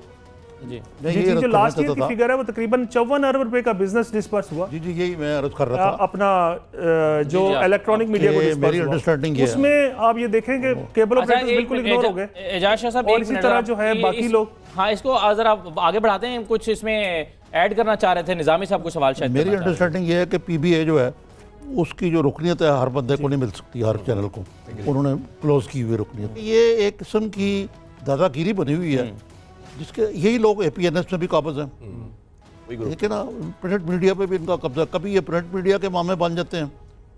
जी जो लास्ट ईयर की फिगर है वो तकरीबन 54 अरब रुपए का बिजनेस डिस्पर्स हुआ। जी यही मैं अर्ज कर रहा था, अपना जो इलेक्ट्रॉनिक मीडिया को मेरी अंडरस्टैंडिंग है, उसमें आप ये देखेंगे केबल ऑपरेटर्स बिल्कुल इग्नोर हो गए। एजाज शाह साहब, और इसी तरह जो है बाकी लोग, हाँ इसको जरा आगे बढ़ाते हैं, कुछ इसमें ऐड करना चाह रहे थे निजामी साहब को सवाल शायद। मेरी अंडरस्टैंडिंग ये है कि PBA जो है उसकी जो रुकनीत है हर बंदे को नहीं मिल सकती, हर चैनल को उन्होंने क्लोज की हुई रुकनीत। ये एक किस्म की दादागिरी बनी हुई है जिसके यही लोग APNS में भी काबिज हैं, लेकिन ना प्रिंट मीडिया पे भी इनका कब्जा। कभी ये प्रिंट मीडिया के मामे बन जाते हैं,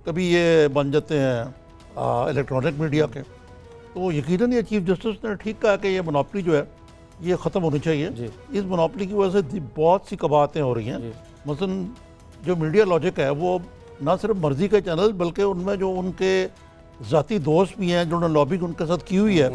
कभी ये बन जाते हैं इलेक्ट्रॉनिक मीडिया के। तो यकीनन ये चीफ जस्टिस ने ठीक कहा कि ये मोनोपली जो है ये ख़त्म होनी चाहिए। इस मोनोपली की वजह से बहुत सी कबाहतें हो रही हैं। मसलन जो मीडिया लॉजिक है वो ना सिर्फ मर्जी के चैनल बल्कि उनमें जो उन्नके ज़ाती दोस्त भी हैं जिन्होंने लॉबिंग उनके साथ की हुई है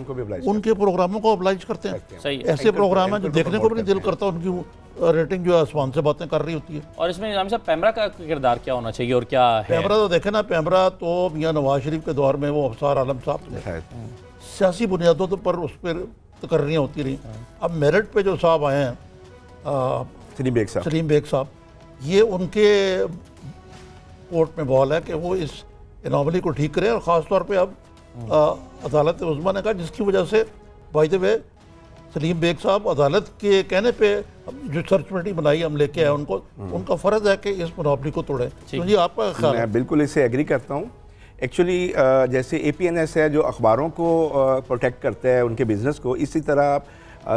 उनके प्रोग्रामों को ऑब्लाइज करते हैं। सही है। ऐसे प्रोग्राम हैं जो देखने को भी नहीं दिल करता, उनकी रेटिंग जो है आसमान से बातें कर रही होती है। और इसमें निज़ाम साहब पैमरा का किरदार क्या होना चाहिए और क्या है? पैमरा तो देखे ना, पैमरा तो मियाँ नवाज शरीफ के दौर में वो अफसार आलम साहब थे, सियासी बुनियादों पर उस पर तकर्रियाँ होती रही। अब मेरिट पे जो साहब आए हैं सलीम बेग साहब, ये उनके कोर्ट में बॉल है कि वो इस एनॉमली को ठीक करें। और ख़ास तौर पे अब अदालत उज़्मा ने कहा जिसकी वजह से by the way Salim Baig साहब अदालत के कहने पे जो सर्च कमेटी बनाई हम लेके आए उनको, उनका फ़र्ज़ है कि इस मोनोपली को तोड़ें। तो जी आपका ख्याल? मैं बिल्कुल इससे एग्री करता हूँ। एक्चुअली जैसे APNS है जो अखबारों को प्रोटेक्ट करता है उनके बिज़नेस को, इसी तरह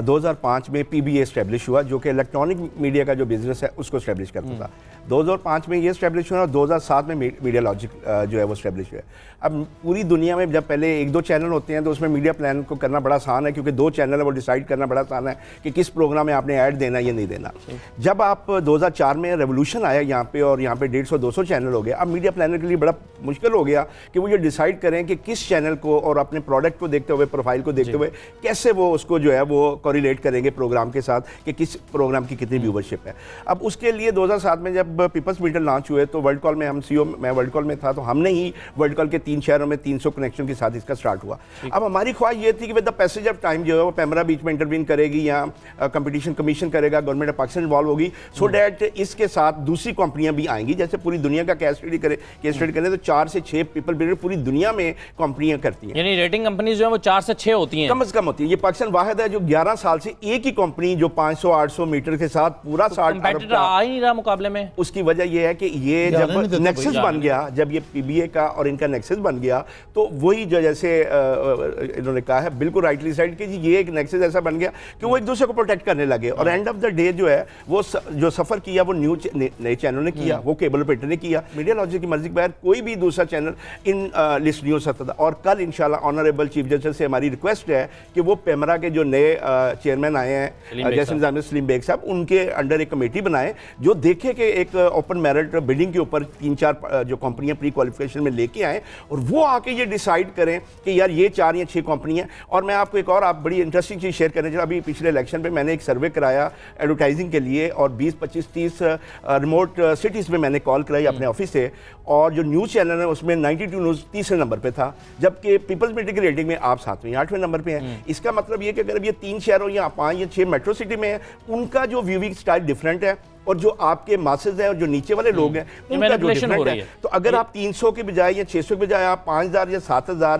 2005 में PBA इस्टेब्लिश हुआ जो कि इलेक्ट्रॉनिक मीडिया का जो बिज़नेस है उसको इस्टेब्लिश करता था। 2005 में ये इस्टेब्लिश हुआ और 2007 में मीडिया लॉजिक जो है वो इस्टेब्लिश हुआ। अब पूरी दुनिया में जब पहले 1-2 चैनल होते हैं तो उसमें मीडिया प्लान को करना बड़ा आसान है, क्योंकि 2 चैनल है वो डिसाइड करना बड़ा आसान है कि किस प्रोग्राम में आपने ऐड देना या नहीं देना। जब आप 2004 में रेवोल्यूशन आया यहाँ पे और यहाँ पे 150-200 चैनल हो गए, अब मीडिया प्लानर के लिए बड़ा मुश्किल हो गया कि वो ये डिसाइड करें कि किस चैनल को और अपने प्रोडक्ट को देखते हुए, प्रोफाइल को देखते हुए कैसे वो उसको जो है वो कोरिलेट करेंगे प्रोग्राम के साथ कि किस प्रोग्राम की कितनी व्यूवरशिप है। अब उसके लिए 2007 में जब पीपल्स मीटर लॉन्च हुए तो वर्ल्ड कॉल में हम CEO, मैं वर्ल्ड कॉल में था, तो हमने ही वर्ल्ड कॉल के 3 शहरों में 300 कनेक्शन के साथ इसका स्टार्ट हुआ। अब हमारी ख्वाहिश ये थी कि with the passage of time जो है वो पैमरा बीच में इंटरवीन करेगी या कंपटीशन कमीशन करेगा, गवर्नमेंट ऑफ पाकिस्तान इन्वॉल्व होगी, सो डैट इसके साथ दूसरी कंपनियां भी आएंगी। जैसे पूरी दुनिया का केस स्टडी करें तो 4 से 6 पीपल मीटर पूरी दुनिया में कंपनियां करती हैं। यानी रेटिंग कंपनीज जो है वो 4 से 6 होती हैं, कम से कम होती है। ये पाकिस्तान वाहिद है जो 11 साल से एक ही कंपनी जो 500-800 मीटर के साथ पूरा 60 कंपेटिटर आ ही नहीं रहा मुकाबले में। उसकी वजह यह है कि ये जब नेक्सस बन गया, जब ये PBA का और इनका नेक्सस बन गया, तो वही जो जैसे इन्होंने कहा है बिल्कुल राइटली साइड कि ये एक नेक्सस ऐसा बन गया कि वो एक दूसरे को प्रोटेक्ट करने लगे। और एंड ऑफ द डे जो है वो जो सफ़र किया वो नए चैनल ने किया, वो केबल ऑपरेटर ने किया। मीडिया लॉजिक की मर्जी के बगैर कोई भी दूसरा चैनल इन लिस्ट नहीं हो सकता था। और कल इंशाल्लाह ऑनरेबल चीफ जस्टिस से हमारी रिक्वेस्ट है कि वो पैमरा के जो नए चेयरमैन आए हैं जैसे निज़ाम सलीम बेग साहब, उनके अंडर एक कमेटी बनाए जो देखे कि एक ओपन मेरिट बिडिंग के ऊपर 3-4 जो कंपनियां प्री क्वालिफिकेशन में लेके आए और वो आके ये डिसाइड करें कि यार ये 4 या 6 कंपनियां। और मैं आपको एक और आप बड़ी इंटरेस्टिंग चीज़ शेयर करने चला। अभी पिछले इलेक्शन पे मैंने एक सर्वे कराया एडवर्टाइजिंग के लिए और 20, 25, 30 रिमोट सिटीज़ में मैंने कॉल कराई अपने ऑफिस से, और जो न्यूज़ चैनल है उसमें 92 न्यूज़ तीसरे नंबर पे था, जबकि पीपल्स मीडिया की रेटिंग में आप 7वें 8वें नंबर पे हैं। इसका मतलब ये कि अगर ये 3 शहरों या 5 या 6 मेट्रो सिटी में है, उनका जो व्यूइंग स्टाइल डिफरेंट है और जो आपके मासेज हैं और जो नीचे वाले लोग हैं उनका जो डिफरेंट है। तो अगर आप 300 के बजाय या 600 के बजाय आप 5000 या 7000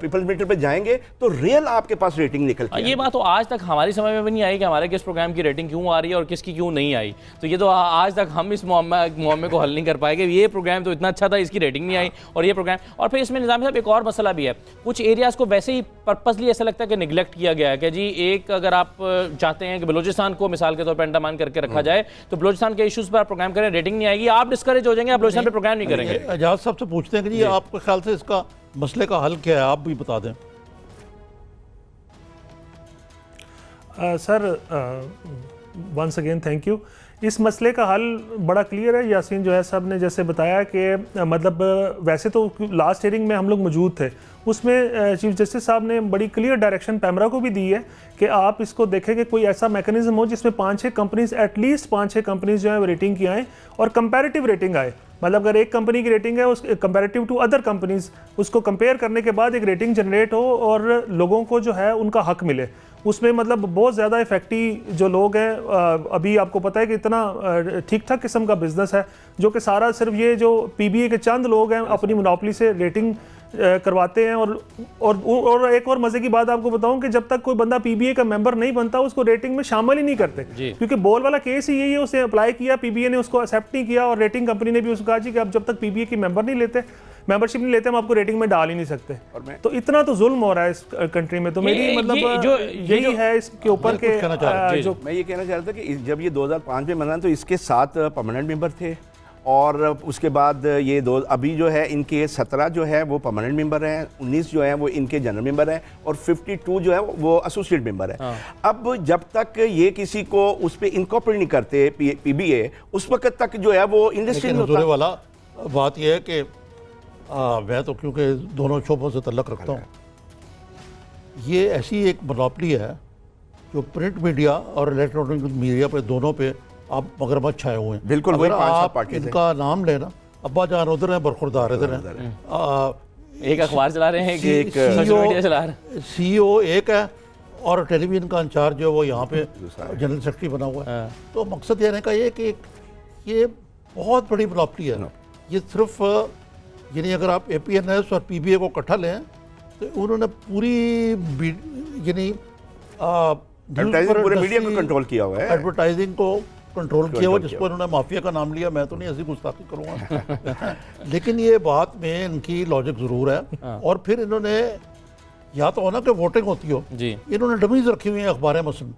पीपल्स मीटर पे जाएंगे तो रियल आपके पास रेटिंग निकल के ये बात तो आज तक हमारी समझ में भी नहीं आई कि हमारे किस प्रोग्राम की रेटिंग क्यों आ रही है और किसकी क्यों नहीं आई। तो ये तो आज तक हम इस मुअम्मे को हल नहीं कर पाएंगे। ये प्रोग्राम तो इतना अच्छा था, इसकी रेटिंग नहीं आई, और ये प्रोग्राम। और फिर इसमें निज़ाम साहब एक और मसला भी है, कुछ एरियाज़ को वैसे ही पर्पसली ऐसा लगता है कि निगलेक्ट किया गया है कि जी एक अगर आप चाहते हैं कि बलूचिस्तान को मिसाल के तौर पर अंडमान करके रखा जाए तो बलूचिस्तान के इश्यूज पर प्रोग्राम करें, रेटिंग नहीं आएगी, आप डिस्करेज हो जाएंगे, आप बलूचिस्तान पे प्रोग्राम नहीं करेंगे। एजाज साहब से पूछते हैं कि जी आपके ख्याल से इसका मसले का हल क्या है, आप भी बता दें। Sir once again thank you. इस मसले का हल बड़ा क्लियर है। यासीन जो है साहब ने जैसे बताया कि मतलब वैसे तो लास्ट हियरिंग में हम लोग मौजूद थे, उसमें चीफ जस्टिस साहब ने बड़ी क्लियर डायरेक्शन पैमरा को भी दी है कि आप इसको देखें कि कोई ऐसा मैकेनिज्म हो जिसमें 5-6 कंपनीज, एटलीस्ट 5-6 कंपनीज जो है वो रेटिंग की आएँ और कंपैरेटिव रेटिंग आए। मतलब अगर एक कंपनी की रेटिंग है उस कंपैरेटिव टू अदर कंपनीज, उसको कंपेयर करने के बाद एक रेटिंग जनरेट हो और लोगों को जो है उनका हक मिले। उसमें मतलब बहुत ज़्यादा इफेक्टिव जो लोग हैं, अभी आपको पता है कि इतना ठीक ठाक किस्म का बिजनेस है जो कि सारा सिर्फ ये जो PBA के चंद लोग हैं अपनी मोनोपोली से रेटिंग करवाते हैं। और एक और मजे की बात आपको बताऊं कि जब तक कोई बंदा पीबीए का मेंबर नहीं बनता उसको रेटिंग में शामिल ही नहीं करते, क्योंकि बॉल वाला केस ही यही है, उसने अप्लाई किया, पीबीए ने उसको एक्सेप्ट नहीं किया और रेटिंग कंपनी ने भी उसको कहा जी कि आप जब तक पीबीए की मेंबरशिप नहीं लेते हम आपको रेटिंग में डाल ही नहीं सकते। तो इतना तो जुल्म हो रहा है इस कंट्री में। तो मेरी मतलब यही है इसके ऊपर के जो मैं ये कहना चाह रहा था कि जब ये 2005 में बना तो इसके 7 परमानेंट मेंबर थे और उसके बाद ये अभी जो है इनके 17 जो है वो परमानेंट मेंबर हैं, 19 जो है वो इनके जनरल मेंबर हैं और 52 जो है वो एसोसिएट मेंबर है। अब जब तक ये किसी को उस पर इनकॉर्पोरेट नहीं करते पीबीए, उस वक्त तक जो है वो इंडस्ट्री में होता। वाला बात यह है कि मैं तो क्योंकि दोनों शोबों से तल्लक रखता हूँ, ये ऐसी एक मोनोपोली है जो प्रिंट मीडिया और इलेक्ट्रॉनिक मीडिया पे दोनों पे आप मगरमच्छ छाए हुए हैं। बिल्कुल, अगर आप इनका नाम लेना, अब्बा जान उधर है, बरखुरदार इधर है, एक अखबार चला रहे हैं कि एक सोशल मीडिया चला रहे हैं, CEO एक है और टेलीविजन का इंचार्ज जो वो यहाँ पे जनरल सेक्रेटरी बना हुआ है। तो मकसद ये का ये कि ये बहुत बड़ी मोनोपोली है। ये सिर्फ यानी अगर आप APNS और PBA को इकट्ठा लें तो उन्होंने पूरी यानी पूरे मीडिया को कंट्रोल किया हुआ है, एडवर्टाइजिंग को कंट्रोल किया हुआ, जिसको उन्होंने माफिया का नाम लिया। मैं तो नहीं ऐसी गुस्ताखी करूँगा लेकिन ये बात में इनकी लॉजिक ज़रूर है। और फिर इन्होंने या तो होना कि वोटिंग होती हो, इन्होंने डमीज रखी हुई हैं अखबारें, मसलन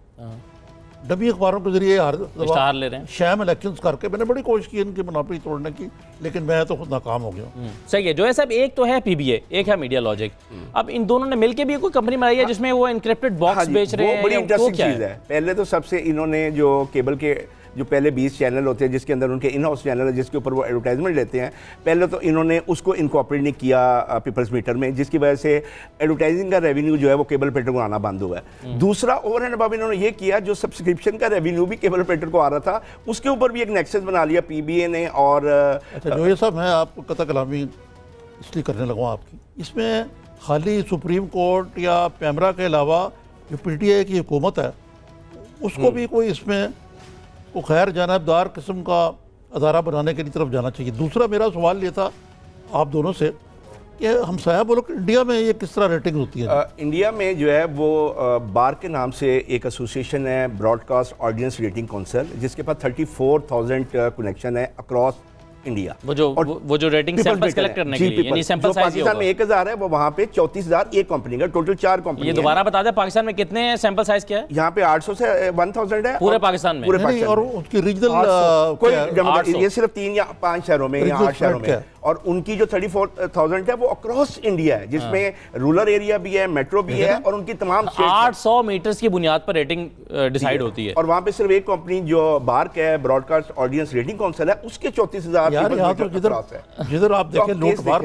डमी अखबारों के जरिए इश्तहार ले रहे हैं, शैम इलेक्शंस करके। मैंने बड़ी कोशिश की इनकी मोनोपोली तोड़ने की, लेकिन मैं तो खुद नाकाम हो गया। सही है। जो है साहब, एक तो है पीबीए, एक है मीडिया लॉजिक। अब इन दोनों ने मिलकर भी कोई कंपनी बनाई है जिसमें वो इनक्रिप्टेड बॉक्स बेच रहे हैं। बड़ी इंटरेस्टिंग चीज़ है। पहले तो सबसे इन्होंने जो केबल के जो पहले 20 चैनल होते हैं जिसके अंदर उनके इन हाउस चैनल है जिसके ऊपर वो एडवर्टाइजमेंट लेते हैं, पहले तो इन्होंने उसको इनकॉर्पोरेट नहीं किया पीपल्स मीटर में, जिसकी वजह से एडवर्टाइजिंग का रेवेन्यू जो है वो केबल ऑपरेटर को आना बंद हुआ है। दूसरा ओवर एंड अबव इन्होंने ये किया, जो सब्सक्रिप्शन का रेवेन्यू भी केबल ऑपरेटर को आ रहा था उसके ऊपर भी एक नेक्सस बना लिया पीबीए ने। और अच्छा जो ये सब मैं आपको कथा कलामी इसलिए करने लगा आपकी, इसमें खाली सुप्रीम कोर्ट या पैमरा के अलावा जो PTI की हुकूमत है उसको भी कोई इसमें को खैर जानबदार किस्म का अदारा बनाने की तरफ जाना चाहिए। दूसरा मेरा सवाल ये था आप दोनों से कि हमसाया मुल्क इंडिया में ये किस तरह रेटिंग होती है? इंडिया में जो है वो बार के नाम से एक एसोसिएशन है, ब्रॉडकास्ट ऑडियंस रेटिंग काउंसिल, जिसके पास 34,000 कनेक्शन है अक्रॉस इंडिया। वो जो रेटिंग सैंपल्स कलेक्ट करने के लिए, यानी सैंपल साइज पाकिस्तान में 1000 है, वो वहाँ पे 34,000 एक कंपनी का, टोटल 4 कंपनी। ये दोबारा बता दें पाकिस्तान में कितने हैं, सैंपल साइज क्या है? यहाँ पे 800 से 1000 है पूरे पाकिस्तान में। पूरे पाकिस्तान और उसकी रीजनल कोई ये सिर्फ 3 या 5 शहरों में या 8 शहरों में, और उनकी जो 34,000 है वो अक्रॉस इंडिया है, जिसमें रूरल एरिया भी है, मेट्रो भी है, और उनकी तमाम 800 मीटर्स की बुनियाद पर रेटिंग डिसाइड होती है। और वहाँ पे सिर्फ एक कंपनी जो बार्क है, ब्रॉडकास्ट ऑडियंस रेटिंग काउंसिल है, उसके 34,000 जिधर आप देखें लूटमार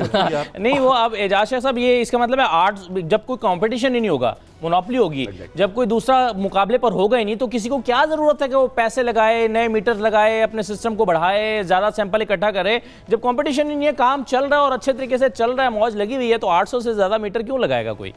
नहीं। वो अब एजाज शाह साहब, ये इसका मतलब है जब कोई कंपटीशन ही नहीं होगा, मोनोपोली होगी, जब कोई दूसरा मुकाबले पर होगा ही नहीं, तो किसी को क्या जरूरत है कि वो पैसे लगाए, नए मीटर लगाए, अपने सिस्टम को बढ़ाए, ज्यादा सैंपल इकट्ठा करे? जब कंपटीशन ही नहीं है, काम चल रहा है और अच्छे तरीके से चल रहा है, मौज लगी हुई है, तो 800 से ज्यादा मीटर क्यों लगाएगा कोई?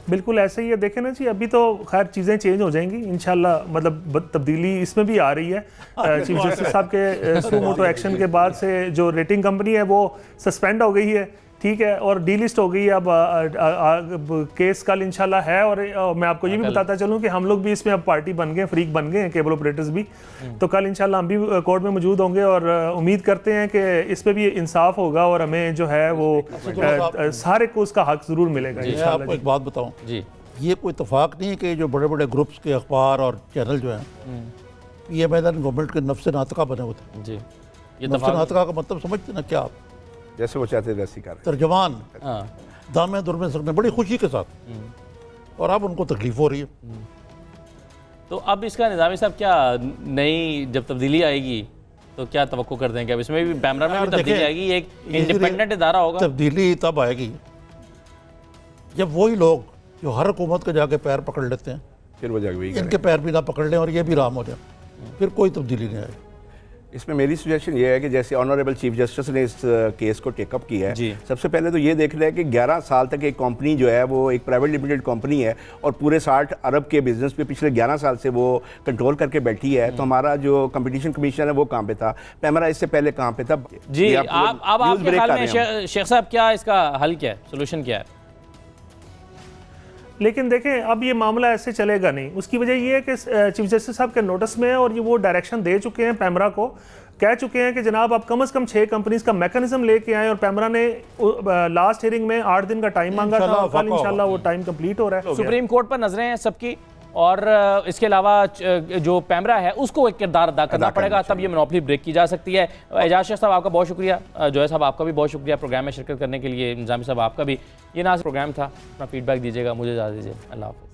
बिल्कुल ऐसे ही है। देखें ना जी, अभी तो खैर चीज़ें चेंज हो जाएंगी इंशाल्लाह, मतलब तब्दीली इसमें भी आ रही है। चीफ जस्टिस साहब के सू मोटो एक्शन के बाद से जो रेटिंग कंपनी है वो सस्पेंड हो गई है, ठीक है, और डीलिस्ट हो गई है। अब केस कल इंशाल्लाह है, और मैं आपको ये भी बताता चलूँ कि हम लोग भी इसमें अब पार्टी बन गए, फ्रीक बन गए हैं, केबल ऑपरेटर्स भी। तो कल इंशाल्लाह हम भी कोर्ट में मौजूद होंगे और उम्मीद करते हैं कि इस पर भी इंसाफ होगा और हमें जो है वो सारे को उसका हक ज़रूर मिलेगा। मैं आपको एक बात बताऊँ जी, ये कोई इतफाक नहीं है कि जो बड़े बड़े ग्रुप्स के अखबार और चैनल जो हैं ये मैदान गवर्नमेंट के नफ्स नातका बने होते हैं जी। ये नफ्स नातका का मतलब समझते ना क्या आप? जैसे वो चाहते वैसे कर तर्जमान दामे दुर में सकते बड़ी खुशी के साथ, और अब उनको तकलीफ हो रही है। तो अब इसका निज़ामी साहब क्या नई जब तब्दीली आएगी तो क्या तवक्को करते हैं कि अब इसमें भी पैमरा में भी तब्दीली आएगी, एक इंडिपेंडेंट इदारा होगा? तब्दीली तब आएगी जब वही लोग जो हर हुकूमत के जाके पैर पकड़ लेते हैं, फिर वो जाके इनके पैर भी ना पकड़ लें और ये भी राम हो जाए, फिर कोई तब्दीली नहीं आएगी। इसमें मेरी सजेशन ये है कि जैसे ऑनरेबल चीफ जस्टिस ने इस केस को टेकअप किया है, जी। सबसे पहले तो ये देखना है कि 11 साल तक एक कंपनी जो है वो एक प्राइवेट लिमिटेड कंपनी है और पूरे 60 अरब के बिजनेस पे पिछले 11 साल से वो कंट्रोल करके बैठी है। तो हमारा जो कंपटीशन कमीशन है वो कहाँ पे था, पैमरा इससे पहले कहाँ पे था? जी, ये आप अब न्यूज़ आपके ब्रेक ख्याल कर में रहे हैं हम। शेख साहब क्या इसका हल क्या है, सोल्यूशन क्या है? लेकिन देखें अब ये मामला ऐसे चलेगा नहीं। उसकी वजह ये है कि चीफ जस्टिस साहब के नोटिस में है और ये वो डायरेक्शन दे चुके हैं, पैमरा को कह चुके हैं कि जनाब आप कम से कम 6 कंपनीज का मैकेनिज्म लेके आए, और पैमरा ने लास्ट हियरिंग में 8 दिन का टाइम मांगा था और कल इंशाल्लाह वो टाइम कंप्लीट हो रहा है। सुप्रीम कोर्ट पर नजरें हैं सबकी, और इसके अलावा जो पैमरा है उसको एक किरदार अदा करना पड़ेगा, तब ये मोनोपोली ब्रेक की जा सकती है। एजाज शेख साहब आपका बहुत शुक्रिया, जोया साहब आपका भी बहुत शुक्रिया प्रोग्राम में शिरकत करने के लिए, इंजामी साहब आपका भी। ये ना प्रोग्राम था, अपना फीडबैक दीजिएगा, मुझे इजाज़त दीजिए, अल्लाह हाफ़िज़।